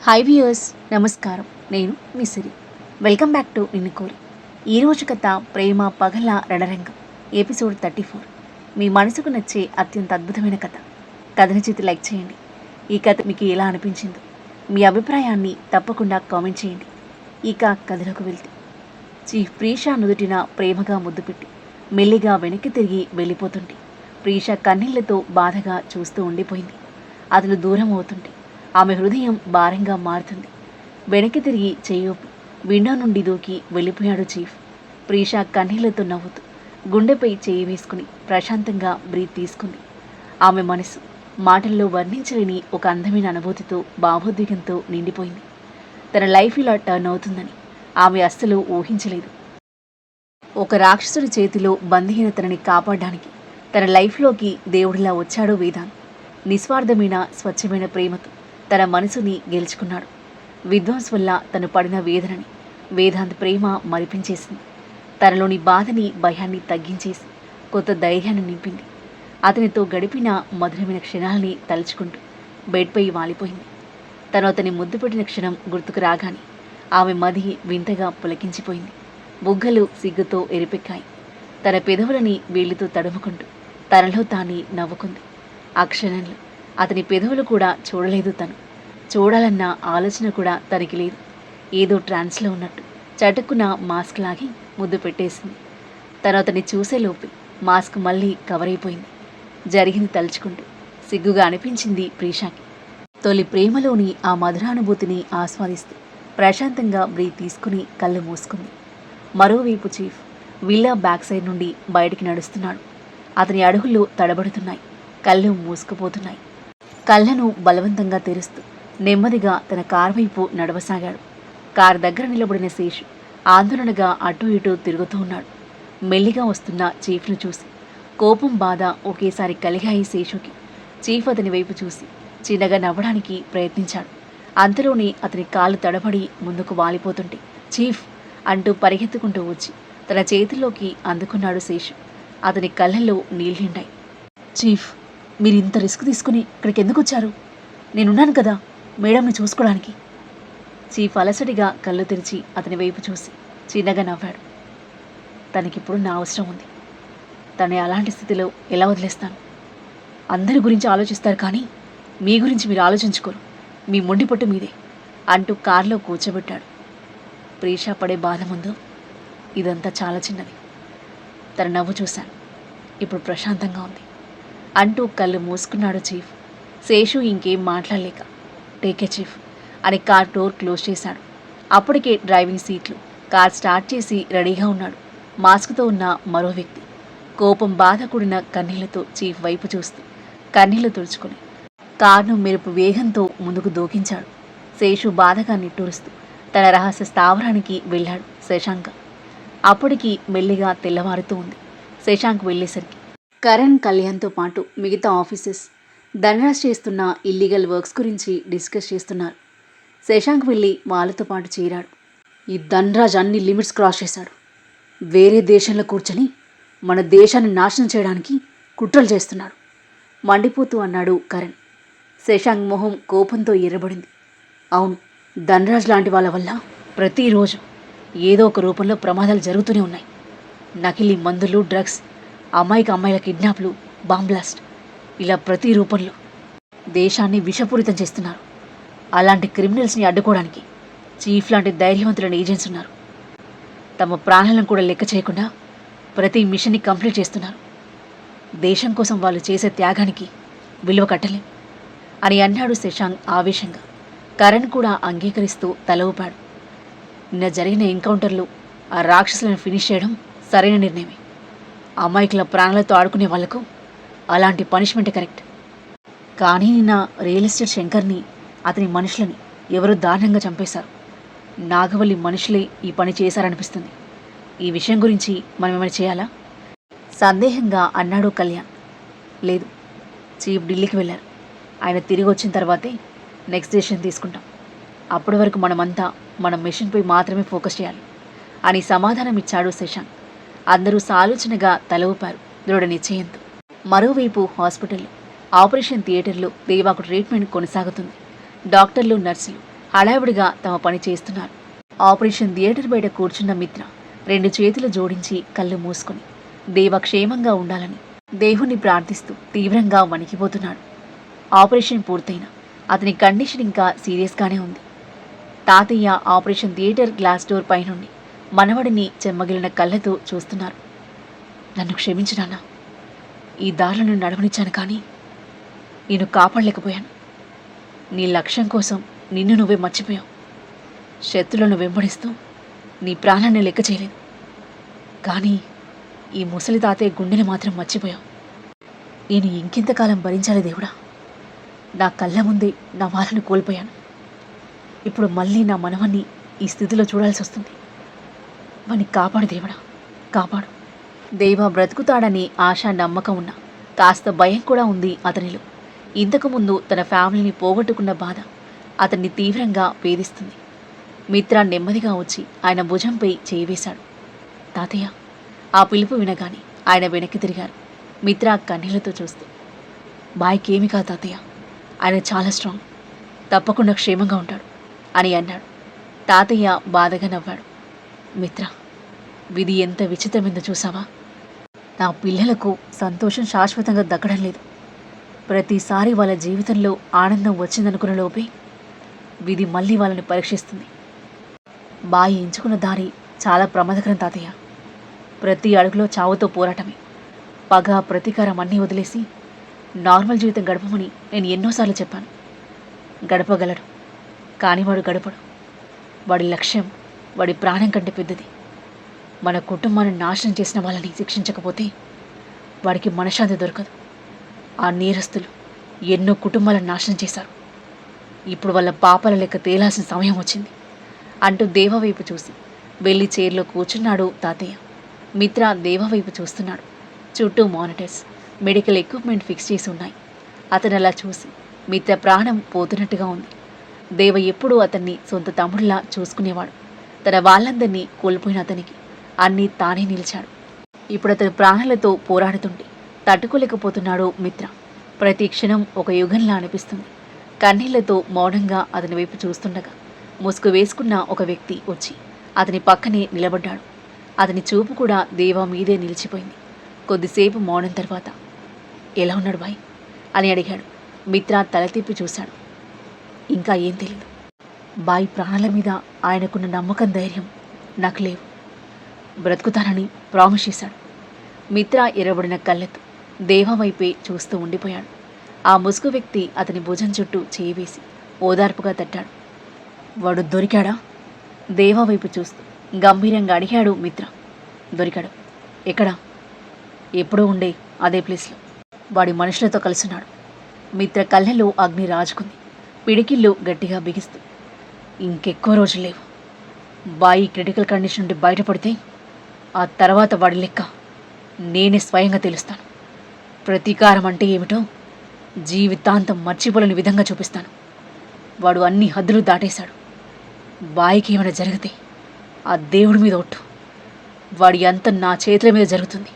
Hi viewers, నమస్కారం. నేను మీ సిరి. Welcome back to నిన్ను కోరి. ఈరోజు కథ ప్రేమ పగల రణరంగం, ఎపిసోడ్ 34. మీ మనసుకు నచ్చే అత్యంత అద్భుతమైన కథ. కథని చేతి లైక్ చేయండి. ఈ కథ మీకు ఎలా అనిపించిందో మీ అభిప్రాయాన్ని తప్పకుండా కామెంట్ చేయండి. ఇక కథలోకి వెళ్తే, చీఫ్ ప్రీషా నుదుటిన ప్రేమగా ముద్దు పెట్టి మెల్లిగా వెనక్కి తిరిగి వెళ్ళిపోతుంటే ప్రీషా కన్నీళ్లతో బాధగా చూస్తూ ఉండిపోయింది. అతను దూరం అవుతుంటే ఆమె హృదయం భారంగా మారుతుంది. వెనక్కి తిరిగి చెయ్యూపి విండో నుండి దూకి వెళ్ళిపోయాడు చీఫ్. ప్రీషా కన్నీళ్లతో నవ్వుతూ గుండెపై చేయి వేసుకుని ప్రశాంతంగా బ్రీత్ తీసుకుంది. ఆమె మనసు మాటల్లో వర్ణించలేని ఒక అందమైన అనుభూతితో, భావోద్వేగంతో నిండిపోయింది. తన లైఫ్ ఇలా టర్న్ అవుతుందని ఆమె అస్సలు ఊహించలేదు. ఒక రాక్షసుడి చేతిలో బందీ తనని కాపాడడానికి తన లైఫ్లోకి దేవుడిలా వచ్చాడు వేదాంత్. నిస్వార్థమైన స్వచ్ఛమైన ప్రేమతో తన మనసుని గెలుచుకున్నాడు. విధ్వంస్ వల్ల తను పడిన వేదనని వేదాంత్ ప్రేమ మరిపించేసింది. తనలోని బాధని, భయాన్ని తగ్గించేసి కొత్త ధైర్యాన్ని నింపింది. అతనితో గడిపిన మధురమైన క్షణాలని తలుచుకుంటూ బెడ్పై వాలిపోయింది. తను అతని ముద్దు పెట్టిన క్షణం గుర్తుకు రాగానే ఆమె మది వింతగా పులకించిపోయింది. బుగ్గలు సిగ్గుతో ఎరిపెక్కాయి. తన పెదవులని వేలితో తడుముకుంటూ తనలో తానే నవ్వుకుంది. ఆ క్షణంలో అతని పెదవులు కూడా చూడలేదు. తను చూడాలన్న ఆలోచన కూడా తనకి లేదు. ఏదో ట్రాన్స్లో ఉన్నట్టు చటుక్కున మాస్క్ లాగి ముద్దు పెట్టేసింది. తను అతన్ని చూసేలోపు మాస్క్ మళ్ళీ కవర్ అయిపోయింది. జరిగింది తలుచుకుంటూ సిగ్గుగా అనిపించింది ప్రీషాకి. తొలి ప్రేమలోని ఆ మధురానుభూతిని ఆస్వాదిస్తూ ప్రశాంతంగా బ్రీత్ తీసుకుని కళ్ళు మూసుకుంది. మరోవైపు చీఫ్ విల్లా బ్యాక్ సైడ్ నుండి బయటికి నడుస్తున్నాడు. అతని అడుగులు తడబడుతున్నాయి, కళ్ళు మూసుకుపోతున్నాయి. కళ్ళను బలవంతంగా తెరుస్తూ నెమ్మదిగా తన కారు వైపు నడవసాగాడు. కారు దగ్గర నిలబడిన శేషు ఆందోళనగా అటూ ఇటూ తిరుగుతూ ఉన్నాడు. మెల్లిగా వస్తున్న చీఫ్ను చూసి కోపం, బాధ ఒకేసారి కలిగాయి శేషుకి. చీఫ్ అతని వైపు చూసి చిన్నగా నవ్వడానికి ప్రయత్నించాడు. అంతలోనే అతని కాళ్ళు తడబడి ముందుకు వాలిపోతుంటే చీఫ్ అంటూ పరిగెత్తుకుంటూ వచ్చి తన చేతుల్లోకి అందుకున్నాడు శేషు. అతని కళ్ళల్లో నీళ్లుండాయి. చీఫ్, మీరు ఇంత రిస్క్ తీసుకుని ఇక్కడికి ఎందుకు వచ్చారు? నేనున్నాను కదా మేడంని చూసుకోవడానికి. చీఫ్ అలసటిగా కళ్ళు తెరిచి అతని వైపు చూసి చిన్నగా నవ్వాడు. తనకిప్పుడు నా అవసరం ఉంది. తను అలాంటి స్థితిలో ఎలా వదిలేస్తాను? అందరి గురించి ఆలోచిస్తారు కానీ మీ గురించి మీరు ఆలోచించుకోరు. మీ మొండి పట్టు మీదే అంటూ కారులో కూర్చోబెట్టాడు. ప్రీషా పడే బాధ ముందు ఇదంతా చాలా చిన్నది. తన నవ్వు చూశాను. ఇప్పుడు ప్రశాంతంగా ఉంది అంటూ కళ్ళు మూసుకున్నాడు చీఫ్. శేషు ఇంకేం మాట్లాడలేక టేకే చీఫ్ అని కార్ డోర్ క్లోజ్ చేశాడు. అప్పటికే డ్రైవింగ్ సీట్లు, కార్ స్టార్ట్ చేసి రెడీగా ఉన్నాడు మాస్క్తో ఉన్న మరో వ్యక్తి. కోపం, బాధ కూడిన కన్నీళ్లతో చీఫ్ వైపు చూస్తూ కన్నీళ్లు తుడుచుకొని కార్ను మెరుపు వేగంతో ముందుకు దూకించాడు. శేషు బాధగా నిట్టూరుస్తూ తన రహస్య స్థావరానికి వెళ్ళాడు శశాంక్. అప్పటికి మెల్లిగా తెల్లవారుతూ ఉంది. శశాంక్ వెళ్ళేసరికి కరణ్, కళ్యాణ్తో పాటు మిగతా ఆఫీసర్స్ ధనరాజ్ చేస్తున్న ఇల్లీగల్ వర్క్స్ గురించి డిస్కస్ చేస్తున్నారు. శశాంక్ వెళ్ళి వాళ్ళతో పాటు చేరాడు. ఈ ధనరాజ్ అన్ని లిమిట్స్ క్రాస్ చేశాడు. వేరే దేశంలో కూర్చొని మన దేశాన్ని నాశనం చేయడానికి కుట్రలు చేస్తున్నాడు మండిపోతూ అన్నాడు కరణ్. శశాంక్ మొహం కోపంతో ఎర్రబడింది. అవును, ధనరాజ్ లాంటి వాళ్ళ వల్ల ప్రతిరోజు ఏదో ఒక రూపంలో ప్రమాదాలు జరుగుతూనే ఉన్నాయి. నకిలీ మందులు, డ్రగ్స్, అమ్మాయిల కిడ్నాప్లు, బాంబ్ బ్లాస్ట్, ఇలా ప్రతి రూపంలో దేశాన్ని విషపూరితం చేస్తున్నారు. అలాంటి క్రిమినల్స్ని అడ్డుకోవడానికి చీఫ్ లాంటి ధైర్యవంతులైన ఏజెంట్స్ ఉన్నారు. తమ ప్రాణాలను కూడా లెక్క చేయకుండా ప్రతి మిషన్ని కంప్లీట్ చేస్తున్నారు. దేశం కోసం వాళ్ళు చేసే త్యాగానికి విలువ కట్టలేం అని అన్నాడు శశాంక్ ఆవేశంగా. కరణ్ కూడా అంగీకరిస్తూ తల ఊపాడు. నిన్న జరిగిన ఎన్కౌంటర్లో ఆ రాక్షసులను ఫినిష్ చేయడం సరైన నిర్ణయమే. అమాయకుల ప్రాణాలతో ఆడుకునే వాళ్లకు అలాంటి పనిష్మెంట్ కరెక్ట్. కానీ నిన్న రియల్ ఎస్టేట్ శంకర్ని, అతని మనుషులని ఎవరో దారుణంగా చంపేశారు. నాగవల్లి మనుషులే ఈ పని చేశారనిపిస్తుంది. ఈ విషయం గురించి మనం ఏమైనా చేయాలా? సందేహంగా అన్నాడు కళ్యాణ్. లేదు, చీఫ్ ఢిల్లీకి వెళ్ళారు. ఆయన తిరిగి వచ్చిన తర్వాతే నెక్స్ట్ డెసిషన్ తీసుకుంటాం. అప్పటి వరకు మనమంతా మన మిషన్పై మాత్రమే ఫోకస్ చేయాలి అని సమాధానం ఇచ్చాడు శశాంక్. అందరూ సాలోచనగా తల ఊపారు దృఢ నిశ్చయంతో. మరోవైపు హాస్పిటల్లో ఆపరేషన్ థియేటర్లో దేవాకు ట్రీట్మెంట్ కొనసాగుతుంది. డాక్టర్లు, నర్సులు హడావిడిగా తమ పని చేస్తున్నారు. ఆపరేషన్ థియేటర్ బయట కూర్చున్న మిత్ర 2 చేతులు జోడించి కళ్ళు మూసుకొని దేవ క్షేమంగా ఉండాలని దేవుణ్ణి ప్రార్థిస్తూ తీవ్రంగా వణికిపోతున్నాడు. ఆపరేషన్ పూర్తయిన అతని కండిషన్ ఇంకా సీరియస్గానే ఉంది. తాతయ్య ఆపరేషన్ థియేటర్ గ్లాస్ డోర్ పైనుండి మనవడిని చెమ్మగిలిన కళ్ళతో చూస్తున్నారు. నన్ను క్షమించు నాన్న. ఈ దారులను నడవనిచ్చాను, కానీ నేను కాపాడలేకపోయాను. నీ లక్ష్యం కోసం నిన్ను నువ్వే మర్చిపోయావు. శత్రులను వెంబడిస్తూ నీ ప్రాణాన్ని లెక్క చేయలేదు. కానీ ఈ ముసలి తాతయ్య గుండెని మాత్రం మర్చిపోయావు. నేను ఇంకెంతకాలం భరించాలి దేవుడా? నా కళ్ళ ముందే నా వాళ్ళను కోల్పోయాను. ఇప్పుడు మళ్ళీ నా మనవన్ని ఈ స్థితిలో చూడాల్సి వస్తుంది. వాణ్ణి కాపాడు దేవుడా, కాపాడు. దేవ బ్రతుకుతాడని ఆశ, నమ్మకం ఉన్న కాస్త భయం కూడా ఉంది అతనిలో. ఇంతకుముందు తన ఫ్యామిలీని పోగొట్టుకున్న బాధ అతన్ని తీవ్రంగా వేధిస్తుంది. మిత్ర నెమ్మదిగా వచ్చి ఆయన భుజంపై చేయి వేశాడు. తాతయ్య. ఆ పిలుపు వినగానే ఆయన వెనక్కి తిరిగారు, మిత్ర కన్నీళ్లతో చూస్తూ. బాయ్కి ఏమి కాదు తాతయ్య, ఆయన చాలా స్ట్రాంగ్, తప్పకుండా క్షేమంగా ఉంటాడు అని అన్నాడు. తాతయ్య బాధగా నవ్వాడు. మిత్ర, విధి ఎంత విచిత్రమైందో చూసావా? నా పిల్లలకు సంతోషం శాశ్వతంగా దక్కడం లేదు. ప్రతిసారి వాళ్ళ జీవితంలో ఆనందం వచ్చిందనుకున్న లోపే విధి మళ్ళీ వాళ్ళని పరీక్షిస్తుంది. బాయి ఎంచుకున్న దారి చాలా ప్రమాదకరం తాతయ్య. ప్రతి అడుగులో చావుతో పోరాటమే. పగ, ప్రతీకారం అన్నీ వదిలేసి నార్మల్ జీవితం గడపమని నేను ఎన్నోసార్లు చెప్పాను. గడపగలడు, కానీ వాడు గడపడు. వాడి లక్ష్యం వాడి ప్రాణం కంటే పెద్దది. మన కుటుంబాన్ని నాశనం చేసిన వాళ్ళని శిక్షించకపోతే వాడికి మనశ్శాంతి దొరకదు. ఆ నేరస్తులు ఎన్నో కుటుంబాలను నాశనం చేశారు. ఇప్పుడు వాళ్ళ పాపాల లెక్క తేలాల్సిన సమయం వచ్చింది అంటూ దేవ వైపు చూసి వెళ్ళి చైర్లో కూర్చున్నాడు తాతయ్య. మిత్ర దేవ వైపు చూస్తున్నాడు. చుట్టూ మానిటర్స్, మెడికల్ ఎక్విప్మెంట్ ఫిక్స్ చేసి ఉన్నాయి. అతను అలా చూసి మిత్ర ప్రాణం పోతున్నట్టుగా ఉంది. దేవ ఎప్పుడూ అతన్ని సొంత తమ్ముడిలా చూసుకునేవాడు. తన వాళ్ళందరినీ కోల్పోయిన అతనికి అన్నీ తానే నిలిచాడు. ఇప్పుడు అతని ప్రాణాలతో పోరాడుతుంటే తట్టుకోలేకపోతున్నాడు మిత్ర. ప్రతి క్షణం ఒక యుగంలా అనిపిస్తుంది. కన్నీళ్లతో మౌనంగా అతని వైపు చూస్తుండగా ముసుగు వేసుకున్న ఒక వ్యక్తి వచ్చి అతని పక్కనే నిలబడ్డాడు. అతని చూపు కూడా దేవా మీదే నిలిచిపోయింది. కొద్దిసేపు మౌనం తర్వాత, ఎలా ఉన్నాడు బాయ్ అని అడిగాడు. మిత్ర తల తిప్పి చూశాడు. ఇంకా ఏం తెలియదు. బాయ్ ప్రాణాల మీద ఆయనకున్న నమ్మకం, ధైర్యం నాకు లేవు. బ్రతుకుతానని ప్రామిస్ చేశాడు. మిత్ర ఎర్రబడిన కళ్ళెత్తు దేవా వైపే చూస్తూ ఉండిపోయాడు. ఆ ముసుగు వ్యక్తి అతని భుజం చుట్టూ చేయి వేసి ఓదార్పుగా తట్టాడు. వాడు దొరికాడా? దేవా వైపు చూస్తూ గంభీరంగా అడిగాడు మిత్ర. దొరికాడు. ఎక్కడా? ఎప్పుడూ ఉండే అదే ప్లేస్లో. వాడి మనుషులతో కలుసున్నాడు. మిత్ర కళ్ళలో అగ్ని రాజుకుంది. పిడికిళ్ళు గట్టిగా బిగిస్తూ, ఇంకెక్కువ రోజులు లేవు. బాయి క్రిటికల్ కండిషన్ నుండి బయటపడితే ఆ తర్వాత వాడి లెక్క నేనే స్వయంగా తెలుస్తాను. ప్రతీకారం అంటే ఏమిటో జీవితాంతం మర్చిపోలేని విధంగా చూపిస్తాను. వాడు అన్ని హద్దులు దాటేశాడు. బాయికి ఏమైనా జరిగితే ఆ దేవుడి మీద ఒట్టు, వాడి అంత నా చేతుల మీద జరుగుతుంది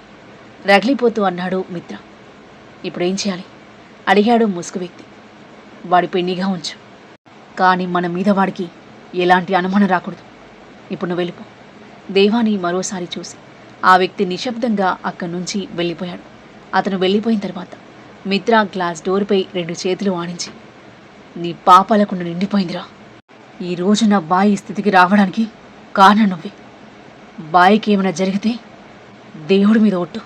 రగిలిపోతూ అన్నాడు మిత్ర. ఇప్పుడేం చేయాలి అడిగాడు ముసుగు వ్యక్తి. వాడిపై నిఘా ఉంచు, కానీ మన మీద వాడికి ఎలాంటి అనుమానం రాకూడదు. ఇప్పుడు నువ్వు వెళ్ళిపో. దేవాని మరోసారి చూసి ఆ వ్యక్తి నిశ్శబ్దంగా అక్కడి నుంచి వెళ్ళిపోయాడు. అతను వెళ్ళిపోయిన తర్వాత మిత్ర గ్లాస్ డోర్పై 2 చేతులు ఆనించి, నీ పాపాలకుండా నిండిపోయిందిరా. ఈరోజు నా బాయి స్థితికి రావడానికి కారణం నువ్వే. బాయికి ఏమైనా జరిగితే దేవుడి మీద ఒట్టు,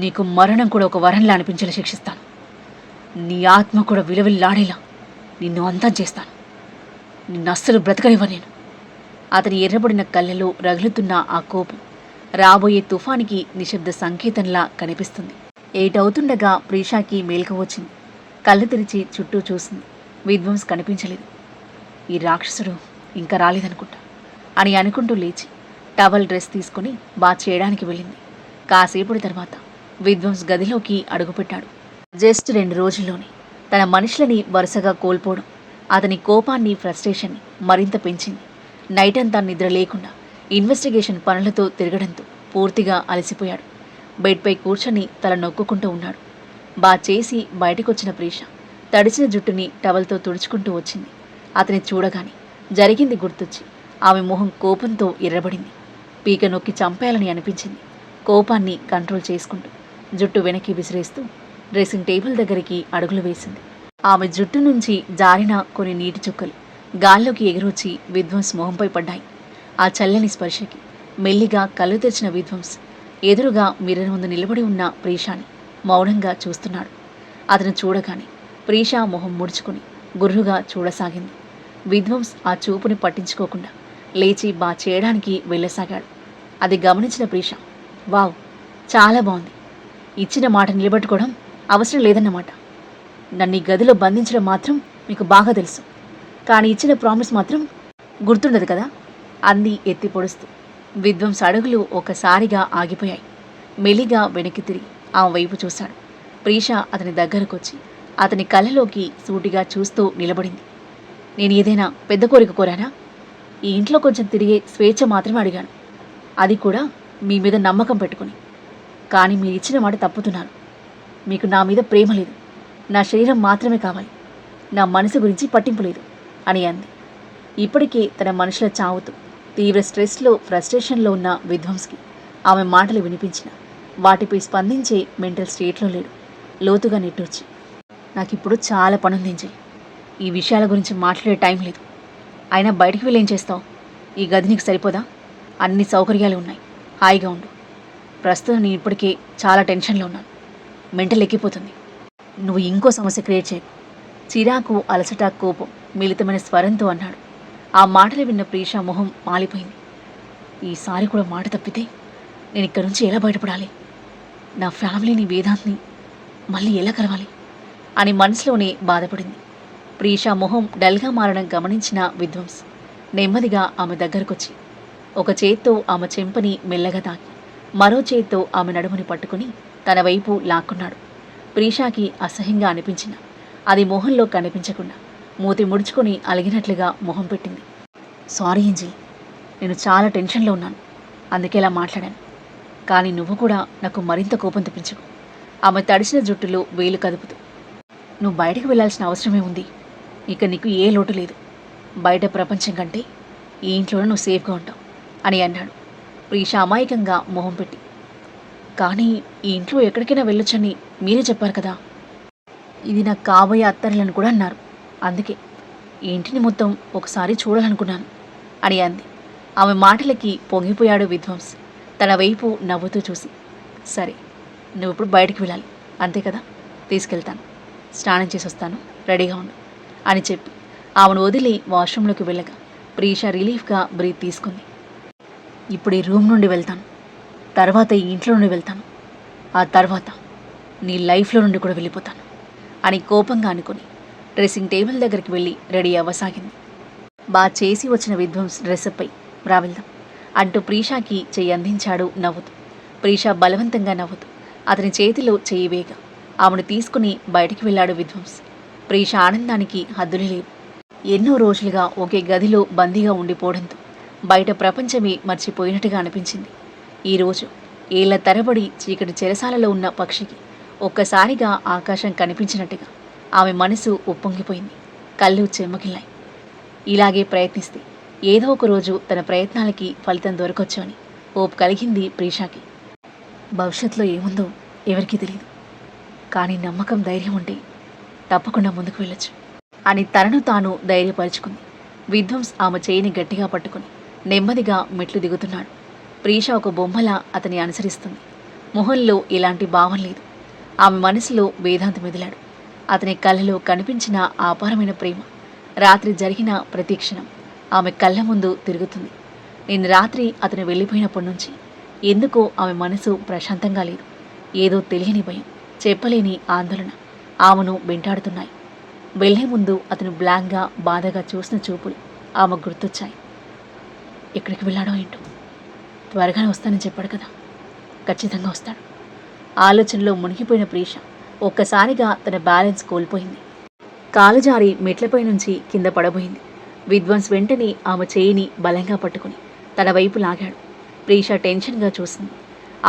నీకు మరణం కూడా ఒక వరంలా అనిపించేలా శిక్షిస్తాను. నీ ఆత్మ కూడా విలవిల్లాడేలా నిన్ను అంతం చేస్తాను. నిన్ను అస్సలు బ్రతకనివ్వ నేను. అతని ఎర్రబడిన కళ్ళలో రగులుతున్న ఆ కోపం రాబోయే తుఫానికి నిశ్శబ్ద సంకేతంలా కనిపిస్తుంది. 8 అవుతుండగా ప్రీషాకి మేలుకు వచ్చింది. కళ్ళు తెరిచి చుట్టూ చూసింది. విధ్వంస్ కనిపించలేదు. ఈ రాక్షసుడు ఇంకా రాలేదనుకుంటా అని అనుకుంటూ లేచి టవల్ డ్రెస్ తీసుకుని బాత్ చేయడానికి వెళ్ళింది. కాసేపటి తర్వాత విధ్వంస్ గదిలోకి అడుగుపెట్టాడు. జస్ట్ 2 రోజుల్లోనే తన మనుషులని వరుసగా కోల్పోవడం అతని కోపాన్ని, ఫ్రస్ట్రేషన్ని మరింత పెంచింది. నైట్ అంతా నిద్ర లేకుండా ఇన్వెస్టిగేషన్ పనులతో తిరగడంతో పూర్తిగా అలసిపోయాడు. బెడ్పై కూర్చొని తల నొక్కుంటూ ఉన్నాడు. బాత్ చేసి బయటకొచ్చిన ప్రీష తడిచిన జుట్టుని టవల్తో తుడుచుకుంటూ వచ్చింది. అతని చూడగానే జరిగింది గుర్తొచ్చి ఆమె మొహం కోపంతో ఎర్రబడింది. పీక నొక్కి చంపేయాలని అనిపించింది. కోపాన్ని కంట్రోల్ చేసుకుంటూ జుట్టు వెనక్కి విసిరేస్తూ డ్రెస్సింగ్ టేబుల్ దగ్గరికి అడుగులు వేసింది. ఆమె జుట్టు నుంచి జారిన కొన్ని నీటి చుక్కలు గాల్లోకి ఎగిరొచ్చి విధ్వంస్ మొహంపై పడ్డాయి. ఆ చల్లని స్పర్శకి మెల్లిగా కళ్ళు తెరిచిన విధ్వంస్ ఎదురుగా మిర్రర్ ముందు నిలబడి ఉన్న ప్రీషాని మౌనంగా చూస్తున్నాడు. అతను చూడగానే ప్రీషా మొహం ముడుచుకుని గుర్రుగా చూడసాగింది. విధ్వంస్ ఆ చూపుని పట్టించుకోకుండా లేచి బా చేయడానికి వెళ్ళసాగాడు. అది గమనించిన ప్రీషా, వావ్, చాలా బాగుంది. ఇచ్చిన మాట నిలబెట్టుకోవడం అవసరం లేదన్నమాట. నన్ను ఈ గదిలో బంధించడం మాత్రం మీకు బాగా తెలుసు, కానీ ఇచ్చిన ప్రామిస్ మాత్రం గుర్తుండదు కదా అంది ఎత్తి పొడుస్తూ. విధ్వంస్ అడుగులు ఒకసారిగా ఆగిపోయాయి. మెల్లిగా వెనక్కి తిరిగి ఆమె వైపు చూశాడు. ప్రీషా అతని దగ్గరకొచ్చి అతని కళ్ళలోకి సూటిగా చూస్తూ నిలబడింది. నేను ఏదైనా పెద్ద కోరిక కోరానా? ఈ ఇంట్లో కొంచెం తిరిగే స్వేచ్ఛ మాత్రమే అడిగాను, అది కూడా మీ మీద నమ్మకం పెట్టుకుని. కానీ మీరు ఇచ్చిన మాట తప్పుతున్నారు. మీకు నా మీద ప్రేమ లేదు, నా శరీరం మాత్రమే కావాలి, నా మనసు గురించి పట్టింపు లేదు అని అంది. ఇప్పటికే తన మనుషుల చావుతూ తీవ్ర స్ట్రెస్లో ఫ్రస్ట్రేషన్లో ఉన్న విధ్వంస్కి ఆమె మాటలు వినిపించిన వాటిపై స్పందించే మెంటల్ స్టేట్లో లేడు. లోతుగా నిట్టూర్చి, నాకిప్పుడు చాలా పనుందించి ఈ విషయాల గురించి మాట్లాడే టైం లేదు. అయినా బయటికి వెళ్ళి ఏం చేస్తావు? ఈ గది నీకు సరిపోదా? అన్ని సౌకర్యాలు ఉన్నాయి, హాయిగా ఉండు. ప్రస్తుతం నేను ఇప్పటికే చాలా టెన్షన్లో ఉన్నాను, మెంటల్ ఎక్కిపోతుంది. నువ్వు ఇంకో సమస్య క్రియేట్ చేయకు. చిరాకు, అలసట, కోపం మిళితమైన స్వరంతో అన్నాడు. ఆ మాటలు విన్న ప్రీషా మొహం మాలిపోయింది. ఈసారి కూడా మాట తప్పితే నేను ఇక్కడి నుంచి ఎలా బయటపడాలి? నా ఫ్యామిలీని, వేదాంత్ని మళ్ళీ ఎలా కలవాలి అని మనసులోనే బాధపడింది. ప్రీషా మొహం డల్గా మారడం గమనించిన విధ్వంస్ నెమ్మదిగా ఆమె దగ్గరకొచ్చి ఒక చేత్తో ఆమె చెంపని మెల్లగా తాకి మరో చేత్తో ఆమె నడుముని పట్టుకుని తన వైపు లాక్కున్నాడు. ప్రీషాకి అసహ్యంగా అనిపించిన అది మొహంలో కనిపించకుండా మూతి ముడుచుకొని అలిగినట్లుగా మొహం పెట్టింది. సారీ ఏంజిల్, నేను చాలా టెన్షన్లో ఉన్నాను, అందుకే ఇలా మాట్లాడాను. కానీ నువ్వు కూడా నాకు మరింత కోపం తెప్పించకు. ఆమె తడిసిన జుట్టులో వేలు కదుపుతూ, నువ్వు బయటకు వెళ్లాల్సిన అవసరమే ఉంది. ఇక నీకు ఏ లోటు లేదు. బయట ప్రపంచం కంటే ఈ ఇంట్లోనే నువ్వు సేఫ్గా ఉంటావు అని అన్నాడు. ప్రీషా అమాయకంగా మొహం పెట్టి, కానీ ఈ ఇంట్లో ఎక్కడికైనా వెళ్ళొచ్చని మీరే చెప్పారు కదా. ఇది నాకు కాబోయే అత్తర్లను కూడా అన్నారు, అందుకే ఈ ఇంటిని మొత్తం ఒకసారి చూడాలనుకున్నాను అని అంది. ఆమె మాటలకి పొంగిపోయాడు విధ్వంస్. తన వైపు నవ్వుతూ చూసి, సరే, నువ్వు ఇప్పుడు బయటికి వెళ్ళాలి అంతే కదా, తీసుకెళ్తాను, స్నానం చేసి వస్తాను, రెడీగా ఉండు అని చెప్పి ఆమెను వదిలి వాష్రూమ్లోకి వెళ్ళగా ప్రీషా రిలీఫ్గా బ్రీత్ తీసుకుంది. ఇప్పుడు ఈ రూమ్ నుండి వెళ్తాను, తర్వాత ఈ ఇంట్లో నుండి వెళ్తాను, ఆ తర్వాత నీ లైఫ్లో నుండి కూడా వెళ్ళిపోతాను అని కోపంగా అనుకుని డ్రెస్సింగ్ టేబుల్ దగ్గరికి వెళ్ళి రెడీ అవ్వసాగింది. బాగా చేసి వచ్చిన విధ్వంస్ డ్రెస్అప్పై రావెళ్దాం అంటూ ప్రీషాకి చెయ్యి అందించాడు నవ్వుతూ. ప్రీషా బలవంతంగా నవ్వుతూ అతని చేతిలో చెయ్యి వేగా ఆమెను తీసుకుని బయటికి వెళ్ళాడు విధ్వంస్. ప్రీషా ఆనందానికి హద్దులే లేవు. ఎన్నో రోజులుగా ఒకే గదిలో బందీగా ఉండిపోవడంతో బయట ప్రపంచమే మర్చిపోయినట్టుగా అనిపించింది. ఈరోజు ఏళ్ల తరబడి చీకటి చెరసాలలో ఉన్న పక్షికి ఒక్కసారిగా ఆకాశం కనిపించినట్టుగా ఆమె మనసు ఉప్పొంగిపోయింది. కళ్ళు చెమ్మకిల్లాయి. ఇలాగే ప్రయత్నిస్తే ఏదో ఒక రోజు తన ప్రయత్నాలకి ఫలితం దొరకొచ్చు అని ఓపు కలిగింది ప్రీషాకి. భవిష్యత్తులో ఏముందో ఎవరికీ తెలియదు, కానీ నమ్మకం, ధైర్యం ఉంటే తప్పకుండా ముందుకు వెళ్ళొచ్చు అని తనను తాను ధైర్యపరుచుకుంది. విధ్వంస్ ఆమె చేయిని గట్టిగా పట్టుకుని నెమ్మదిగా మెట్లు దిగుతున్నాడు. ప్రీషా ఒక బొమ్మలా అతని అనుసరిస్తుంది. మొహంలో ఎలాంటి భావం లేదు. ఆమె మనసులో వేదాంతి మెదిలాడు. అతని కళ్ళలో కనిపించిన అపారమైన ప్రేమ రాత్రి జరిగిన ప్రతి క్షణం ఆమె కళ్ళ ముందు తిరుగుతుంది. నేను రాత్రి అతను వెళ్ళిపోయినప్పటి నుంచి ఎందుకో ఆమె మనసు ప్రశాంతంగా లేదు. ఏదో తెలియని భయం, చెప్పలేని ఆందోళన ఆమెను వెంటాడుతున్నాయి. వెళ్లే ముందు అతను బ్లాంక్గా బాధగా చూసిన చూపులు ఆమె గుర్తొచ్చాయి. ఎక్కడికి వెళ్ళాడో ఏంటో, త్వరగానే వస్తానని చెప్పాడు కదా, ఖచ్చితంగా వస్తాడు. ఆలోచనలో మునిగిపోయిన ప్రీషా ఒక్కసారిగా తన బ్యాలెన్స్ కోల్పోయింది. కాలు జారి మెట్లపై నుంచి కింద పడబోయింది. విధ్వంస్ వెంటనే ఆమె చేయిని బలంగా పట్టుకుని తన వైపు లాగాడు. ప్రీషా టెన్షన్గా చూసింది.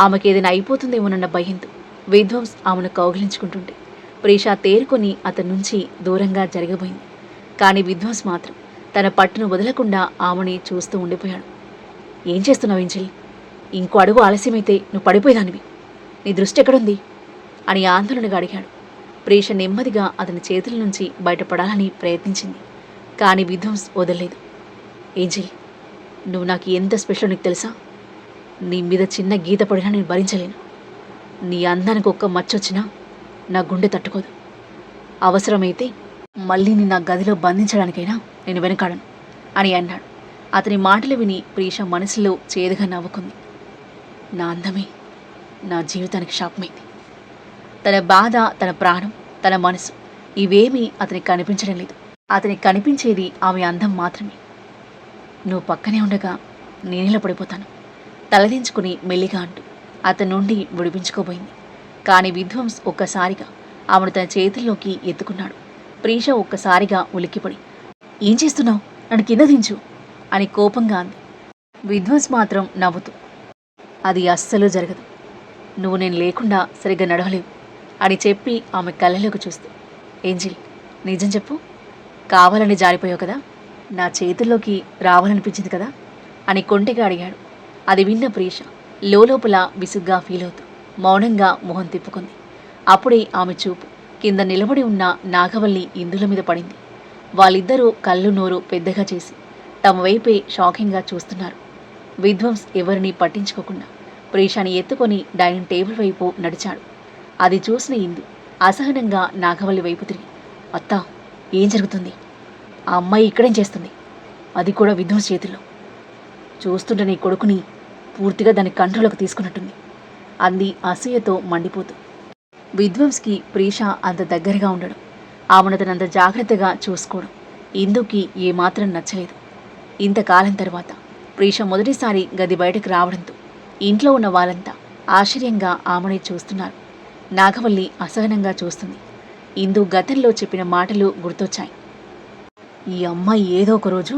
ఆమెకేదైనా అయిపోతుందేమోనన్న భయంతో విధ్వంస్ ఆమెను కౌగిలించుకుంటుంటే ప్రీషా తేరుకొని అతని నుంచి దూరంగా జరగబోయింది. కానీ విధ్వంస్ మాత్రం తన పట్టును వదలకుండా ఆమెని చూస్తూ ఉండిపోయాడు. ఏం చేస్తున్నావు ఏంజిల్? ఇంకో అడుగు ఆలస్యమైతే నువ్వు పడిపోయేదానివి. నీ దృష్టి ఎక్కడుంది అని ఆందోళనగా అడిగాడు. ప్రీష నెమ్మదిగా అతని చేతుల నుంచి బయటపడాలని ప్రయత్నించింది. కానీ విధ్వంస్ వదలలేదు. ఏంజిల్, నువ్వు నాకు ఎంత స్పెషల్ నీకు తెలుసా? నీ మీద చిన్న గీత పడినా నేను భరించలేను. నీ అందానికి ఒక్క మచ్చొచ్చినా నా గుండె తట్టుకోదు. అవసరమైతే మళ్ళీ నీ నా గదిలో బంధించడానికైనా నేను వెనకాడను అని అన్నాడు. అతని మాటలు విని ప్రీష మనసులో చేదుగా నవ్వుకుంది. నా అందమే నా జీవితానికి శాపమైంది. తన బాధ, తన ప్రాణం, తన మనసు ఇవేమీ అతనికి కనిపించడం లేదు. అతనికి కనిపించేది ఆమె అందం మాత్రమే. నువ్వు పక్కనే ఉండగా నేనేలా పడిపోతాను తలదించుకుని మెల్లిగా అంటూ అతని నుండి విడిపించుకోబోయింది. కానీ విధ్వంస్ ఒక్కసారిగా ఆమెను తన చేతుల్లోకి ఎత్తుకున్నాడు. ప్రీష ఒక్కసారిగా ఉలిక్కిపడి, ఏం చేస్తున్నావు? నన్ను కింద దించు అని కోపంగా అంది. విధ్వంస్ మాత్రం నవ్వుతూ, అది అస్సలు జరగదు. నువ్వు నేను లేకుండా సరిగ్గా నడవలేవు అని చెప్పి ఆమె కళ్ళలోకి చూస్తూ, ఏంజిల్, నిజం చెప్పు, కావాలని జారిపోయావు కదా? నా చేతుల్లోకి రావాలనిపించింది కదా అని కొంటెగా అడిగాడు. అది విన్న ప్రీష లోపల విసుగ్గా ఫీల్ అవుతూ మౌనంగా మొహం తిప్పుకుంది. అప్పుడే ఆమె చూపు కింద నిలబడి ఉన్న నాగవల్లి ఇందుల మీద పడింది. వాళ్ళిద్దరూ కళ్ళు నోరు పెద్దగా చేసి తమ వైపే షాకింగ్గా చూస్తున్నారు. విధ్వంస్ ఎవరినీ పట్టించుకోకుండా ప్రీషాని ఎత్తుకొని డైనింగ్ టేబుల్ వైపు నడిచాడు. అది చూసిన ఇందు అసహనంగా నాగవల్లి వైపు తిరిగి, అత్తా, ఏం జరుగుతుంది? ఆ అమ్మాయి ఇక్కడేం చేస్తుంది? అది కూడా విధ్వంస్ చేతిలో. చూస్తుంటే నీ కొడుకుని పూర్తిగా దాని కంట్రోల్లోకి తీసుకున్నట్టుంది అంది అసూయతో మండిపోతూ. విధ్వంస్కి ప్రీష అంత దగ్గరగా ఉండడం, ఆమెను తనంత జాగ్రత్తగా చూసుకోవడం ఇందుకి ఏమాత్రం నచ్చలేదు. ఇంతకాలం తర్వాత ప్రీష మొదటిసారి గది బయటకు రావడంతో ఇంట్లో ఉన్న వాళ్ళంతా ఆశ్చర్యంగా ఆమెని చూస్తున్నారు. నాగవల్లి అసహనంగా చూస్తుంది. ఇందు గతంలో చెప్పిన మాటలు గుర్తొచ్చాయి. ఈ అమ్మాయి ఏదో ఒక రోజు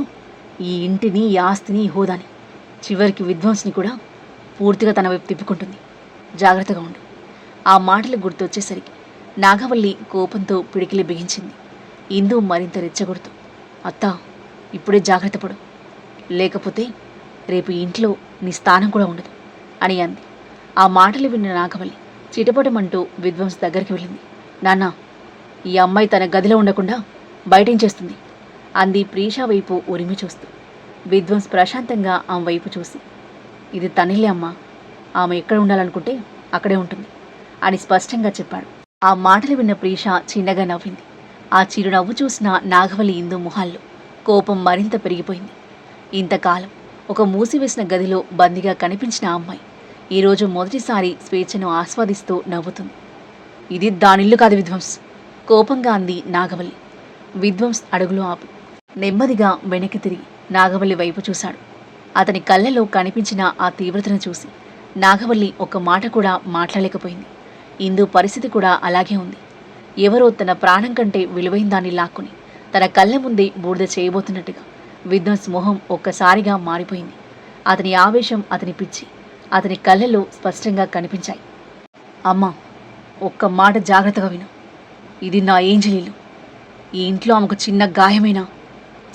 ఈ ఇంటిని, ఈ ఆస్తిని, ఈ హోదాని, చివరికి విధ్వంస్ని కూడా పూర్తిగా తన వైపు తిప్పుకుంటుంది. జాగ్రత్తగా ఉండు. ఆ మాటలు గుర్తొచ్చేసరికి నాగవల్లి కోపంతో పిడికిలి బిగించింది. ఇందు మరింత రెచ్చగొడుతూ, అత్తా, ఇప్పుడే జాగ్రత్త పడు, లేకపోతే రేపు ఇంట్లో నీ స్థానం కూడా ఉండదు అని అంది. ఆ మాటలు విన్న నాగవల్లి చిటపటమంటూ విధ్వంస్ దగ్గరికి వెళ్ళింది. నాన్న, ఈ అమ్మాయి తన గదిలో ఉండకుండా బయటేం చేస్తుంది అంది ప్రీష వైపు ఉరిమి చూస్తూ. విధ్వంస్ ప్రశాంతంగా ఆమె వైపు చూసి, ఇది తనిల్లే అమ్మా, ఆమె ఎక్కడ ఉండాలనుకుంటే అక్కడే ఉంటుంది అని స్పష్టంగా చెప్పాడు. ఆ మాటలు విన్న ప్రీష చిన్నగా నవ్వింది. ఆ చిరునవ్వు చూసిన నాగవల్లి ఇందు మొహాల్లో కోపం మరింత పెరిగిపోయింది. ఇంతకాలం ఒక మూసివేసిన గదిలో బందీగా కనిపించిన ఆ అమ్మాయి ఈరోజు మొదటిసారి స్వేచ్ఛను ఆస్వాదిస్తూ నవ్వుతుంది. ఇది దానిల్లు కాదు విధ్వంస్, కోపంగా అంది నాగవల్లి. విధ్వంస్ అడుగులు ఆపి నెమ్మదిగా వెనక్కి తిరిగి నాగవల్లి వైపు చూశాడు. అతని కళ్ళలో కనిపించిన ఆ తీవ్రతను చూసి నాగవల్లి ఒక్క మాట కూడా మాట్లాడలేకపోయింది. ఇందు పరిస్థితి కూడా అలాగే ఉంది. ఎవరో తన ప్రాణం కంటే విలువైన దాన్ని లాక్కుని తన కళ్ళ ముందే బూడిద చేయబోతున్నట్టుగా విధ్వంస్ మొహం ఒక్కసారిగా మారిపోయింది. అతని ఆవేశం, అతని పిచ్చి అతని కళ్ళలో స్పష్టంగా కనిపించాయి. అమ్మా, ఒక్క మాట జాగ్రత్తగా విను. ఇది నా ఏంజెల్ ఇల్లు. ఈ ఇంట్లో ఆమెకు చిన్న గాయమైనా,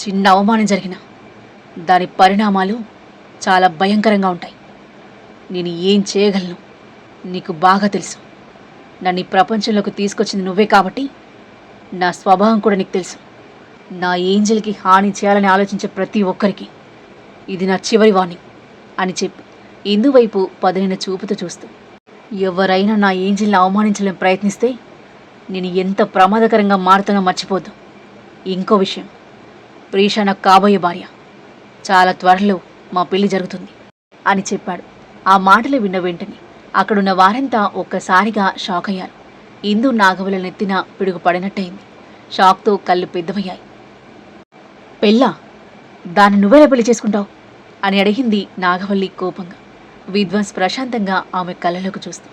చిన్న అవమానం జరిగినా దాని పరిణామాలు చాలా భయంకరంగా ఉంటాయి. నేను ఏం చేయగలను నీకు బాగా తెలుసు. నన్ను ఈ ప్రపంచంలోకి తీసుకొచ్చింది నువ్వే కాబట్టి నా స్వభావం కూడా నీకు తెలుసు. నా ఏంజెల్కి హాని చేయాలని ఆలోచించే ప్రతి ఒక్కరికి ఇది నా చివరి వార్నింగ్ అని చెప్పి ఇందు వైపు పదునైన చూపుతూ చూస్తూ, ఎవరైనా నా ఏంజెల్ని అవమానించాలని ప్రయత్నిస్తే నేను ఎంత ప్రమాదకరంగా మారుతానో మర్చిపోద్దు. ఇంకో విషయం, ప్రీష నాకు కాబోయే భార్య. చాలా త్వరలో మా పెళ్లి జరుగుతుంది అని చెప్పాడు. ఆ మాటలు విన్న వెంటనే అక్కడున్న వారంతా ఒక్కసారిగా షాక్ అయ్యారు. ఇందు నాగవల్లి నెత్తిన పిడుగు పడినట్టయింది. షాక్తో కళ్ళు పెద్దవయ్యాయి. పెళ్ళా? దాన్ని నువ్వెలా పెళ్లి చేసుకుంటావు అని అడిగింది నాగవల్లి కోపంగా. విధ్వంస్ ప్రశాంతంగా ఆమె కళ్ళలోకి చూస్తూ,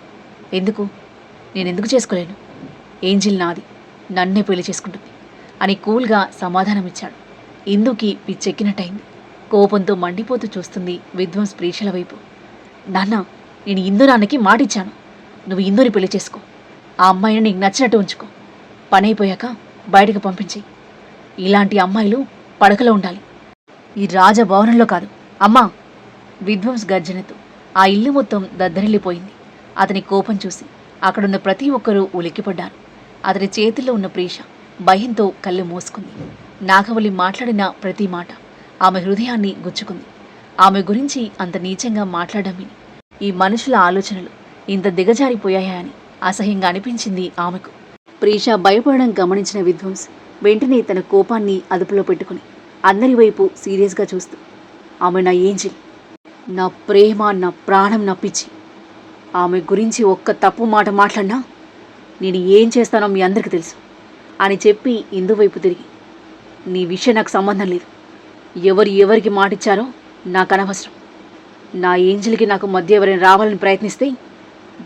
నేనెందుకు చేసుకోలేను? ఏంజిల్ నాది, నన్నే పెళ్లి చేసుకుంటుంది అని కూల్గా సమాధానమిచ్చాడు. ఇందుకి పిచ్చెక్కినట్టయింది. కోపంతో మండిపోతూ చూస్తుంది విధ్వంస్ ప్రీషల వైపు. నాన్న, నేను ఇందు నాన్నకి మాటిచ్చాను. నువ్వు ఇందుని పెళ్లి చేసుకో. ఆ అమ్మాయిని నీకు నచ్చినట్టు ఉంచుకో. పని అయిపోయాక బయటకు పంపించి ఇలాంటి అమ్మాయిలు పడకలో ఉండాలి, ఈ రాజభవనంలో కాదు. అమ్మా! విధ్వంస్ గర్జనతో ఆ ఇల్లు మొత్తం దద్దరిల్లిపోయింది. అతని కోపం చూసి అక్కడున్న ప్రతి ఒక్కరూ ఉలిక్కిపడ్డారు. అతని చేతుల్లో ఉన్న ప్రీష భయంతో కళ్ళు మూసుకుంది. నాగవల్లి మాట్లాడిన ప్రతి మాట ఆమె హృదయాన్ని గుచ్చుకుంది. ఆమె గురించి అంత నీచంగా మాట్లాడడం విని ఈ మనుషుల ఆలోచనలు ఇంత దిగజారిపోయాయా అని అసహ్యంగా అనిపించింది ఆమెకు. ప్రీష భయపడడం గమనించిన విధ్వంస్ వెంటనే తన కోపాన్ని అదుపులో పెట్టుకుని అందరి వైపు సీరియస్గా చూస్తూ, ఆమె నా ఏంజిల్, నా ప్రేమ, నా ప్రాణం, నా పిచ్చి. ఆమె గురించి ఒక్క తప్పు మాట మాట్లాడినా నేను ఏం చేస్తానో మీ అందరికీ తెలుసు అని చెప్పి ఇందు వైపు తిరిగి, నీ విషయం నాకు సంబంధం లేదు. ఎవరికి మాటిచ్చారో నాకు అనవసరం. నా ఏంజిల్కి నాకు మధ్య ఎవరైనా రావాలని ప్రయత్నిస్తే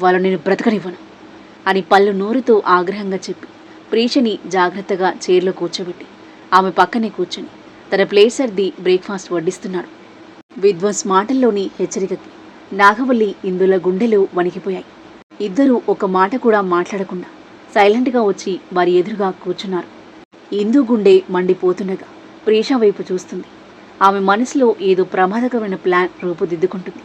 వాళ్ళు నేను బ్రతకనివ్వను అని పళ్ళు నోరుతో ఆగ్రహంగా చెప్పి ప్రీషని జాగ్రత్తగా చైర్లో కూర్చోబెట్టి ఆమె పక్కనే కూర్చొని తన ప్లేట్ సర్ది బ్రేక్ఫాస్ట్ వడ్డిస్తున్నాడు. విధ్వంస్ మాటల్లోని హెచ్చరికకి నాగవల్లి ఇందుల గుండెలు వణికిపోయాయి. ఇద్దరూ ఒక మాట కూడా మాట్లాడకుండా సైలెంట్గా వచ్చి వారి ఎదురుగా కూర్చున్నారు. ఇందు గుండె మండిపోతుండగా ప్రీష వైపు చూస్తుంది. ఆమె మనసులో ఏదో ప్రమాదకరమైన ప్లాన్ రూపుదిద్దుకుంటుంది.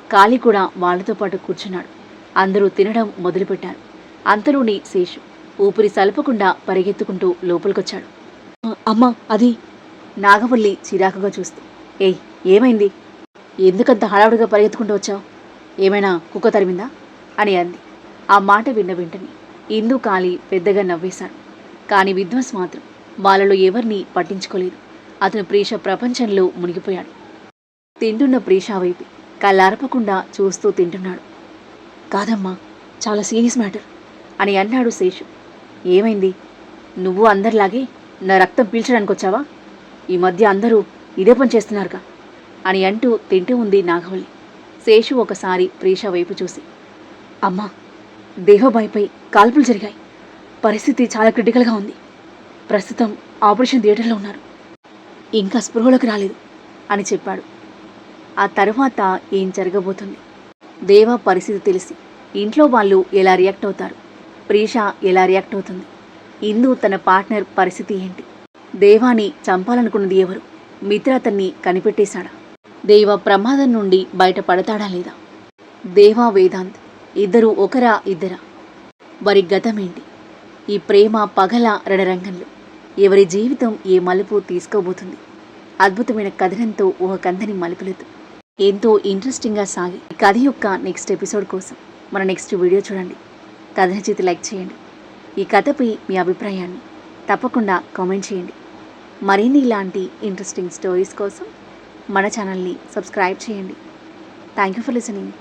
కాళీ కూడా వాళ్లతో పాటు కూర్చున్నాడు. అందరూ తినడం మొదలుపెట్టారు. అంతలోని శేషు ఊపిరి సలపకుండా పరిగెత్తుకుంటూ లోపలికొచ్చాడు. అమ్మా, అది నాగవల్లి చిరాకుగా చూస్తూ, ఏయ్, ఏమైంది? ఎందుకంత హడావుడిగా పరిగెత్తుకుంటూ వచ్చావు? ఏమైనా కుక్క తరిమిందా అని అంది. ఆ మాట విన్న వెంటనే ఇందు కాళీ పెద్దగా నవ్వేశాడు. కానీ విధ్వంస్ మాత్రం వాళ్ళలో ఎవరిని పట్టించుకోలేదు. అతను ప్రీష ప్రపంచంలో మునిగిపోయాడు. తింటున్న ప్రీష వైపు కళ్ళారపకుండా చూస్తూ తింటున్నాడు. కాదమ్మా, చాలా సీరియస్ మ్యాటర్ అని అన్నాడు శేషు. ఏమైంది? నువ్వు అందరిలాగే నా రక్తం పీల్చడానికి వచ్చావా? ఈ మధ్య అందరూ ఇదే పని చేస్తున్నారుగా అని అంటూ తింటూ ఉంది నాగవల్లి. శేషు ఒకసారి ప్రీష వైపు చూసి, అమ్మా, దేవబాయిపై కాల్పులు జరిగాయి. పరిస్థితి చాలా క్రిటికల్గా ఉంది. ప్రస్తుతం ఆపరేషన్ థియేటర్లో ఉన్నారు. ఇంకా స్పృహలోకి రాలేదు అని చెప్పాడు. ఆ తరువాత ఏం జరగబోతుంది? దేవా పరిస్థితి తెలిసి ఇంట్లో వాళ్ళు ఎలా రియాక్ట్ అవుతారు? ప్రీష ఎలా రియాక్ట్ అవుతుంది? ఇందు తన పార్ట్నర్ పరిస్థితి ఏంటి? దేవాని చంపాలనుకున్నది ఎవరు? మిత్ర అతన్ని కనిపెట్టేశాడా? దేవా ప్రమాదం నుండి బయటపడతాడా లేదా? దేవా, వేదాంత్ ఇద్దరు ఒకరా ఇద్దరా? వారి గతమేంటి? ఈ ప్రేమ పగల రణరంగంలో ఎవరి జీవితం ఏ మలుపు తీసుకోబోతుంది? అద్భుతమైన కథనంతో ఒక కందని మలుపులతో ఎంతో ఇంట్రెస్టింగ్గా సాగి కథ యొక్క నెక్స్ట్ ఎపిసోడ్ కోసం మన నెక్స్ట్ వీడియో చూడండి. కథ నచ్చితే లైక్ చేయండి. ఈ కథపై మీ అభిప్రాయాన్ని తప్పకుండా కామెంట్ చేయండి. మరిన్ని ఇలాంటి ఇంట్రెస్టింగ్ స్టోరీస్ కోసం మన ఛానల్ని సబ్స్క్రైబ్ చేయండి. Thank you for listening.